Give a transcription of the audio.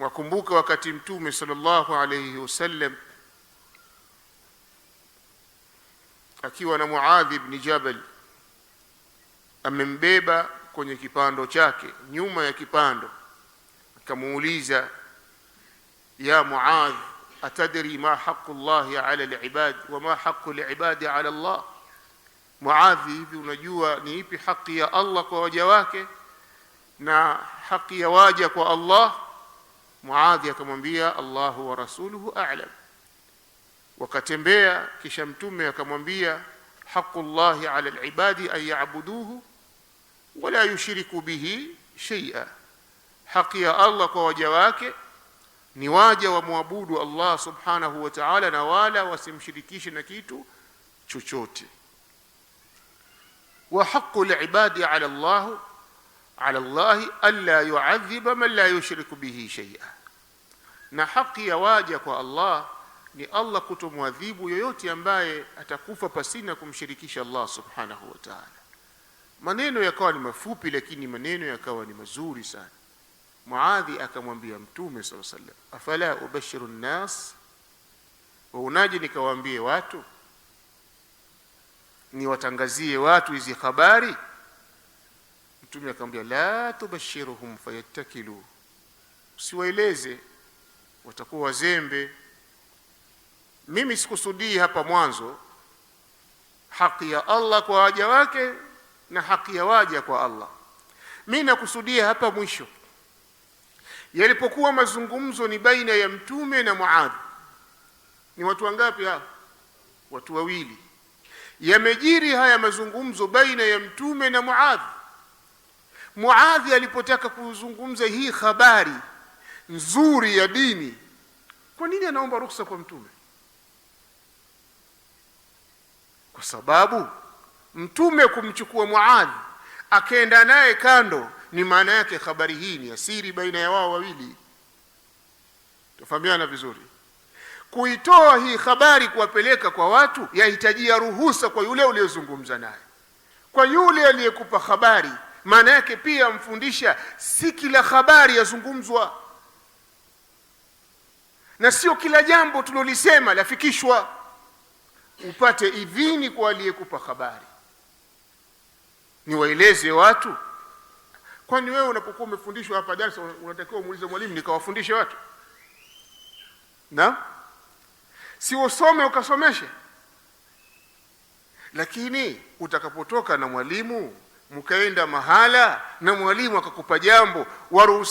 Wakumbuka wakati Mtume sallallahu alayhi wasallam akiwa na Muadh ibn Jabal amembeba kwenye kipando chake, nyuma ya kipando, akamuuliza, ya Muadh, atadri ma haqqu Allahi ala al-ibad wa ma haqqu al-ibadi ala Allah? Muadh, hivi unajua ni ipi haki ya Allah kwa waja wake na haki ya waja kwa Allah? Muadh akamwambia, Allahu wa rasuluhu a'lam. Wakatembea, kisha Mtume akamwambia, haqqu Allahi ala al-ibadi an ya'buduhu wa la yushriku bihi shay'a, haki ya Allah kwa waja wake ni waja wa muabudu Allah subhanahu wa ta'ala na wala wasimshirikishe na kitu chochote. Wa haqqu al-ibadi ala Allah alla yu'adhiba man la yushriku bihi shay'a, na haki ya waja kwa Allah ni Allah kutomwadhibu yoyote ambaye atakufa pasina kumshirikisha Allah subhanahu wa ta'ala. Maneno yakawa ni mafupi, lakini maneno yakawa ni mazuri sana. Muadhi akamwambia Mtume sallallahu alayhi wasallam, afala ubashiru nnas, wa unaje nikawaambie watu, ni watangazie watu hizi habari? Mtume akamwambia, la tubashiruhum fayattakilu, usiwaeleze watakuwa wazembe. Mimi sikusudii hapa mwanzo haki ya Allah kwa waja wake na haki ya waja kwa Allah. Mimi nakusudia hapa mwisho, yalipokuwa mazungumzo ni baina ya Mtume na Muadh. Ni watu wangapi hao? Watu wawili. Yamejiri haya mazungumzo baina ya Mtume na Muadh. Muadh alipotaka kuzungumza hii habari nzuri ya dini, kwa nini anaomba ruhusa kwa Mtume? Kwa sababu Mtume kumchukua Muadh akaenda naye kando, ni maana yake habari hii ni asiri baina ya wao wawili. Tufahamiana vizuri. Kuitoa hii habari kuwapeleka kwa watu yahitajia ruhusa kwa yule uliyozungumza naye. Kwa yule aliyekupa habari, maana yake pia mfundisha si kila habari yazungumzwa, na sio kila jambo tulolisema lafikishwa. Upate idhini kwa aliyekupa habari, ni waeleze watu. Kwani wewe unapokuwa umefundishwa hapa darasa unatakiwa umuulize mwalimu, nikawafundishe watu? Na si usome ukasomeshe? Lakini utakapotoka na mwalimu mkaenda mahala na mwalimu akakupa jambo, waruhusi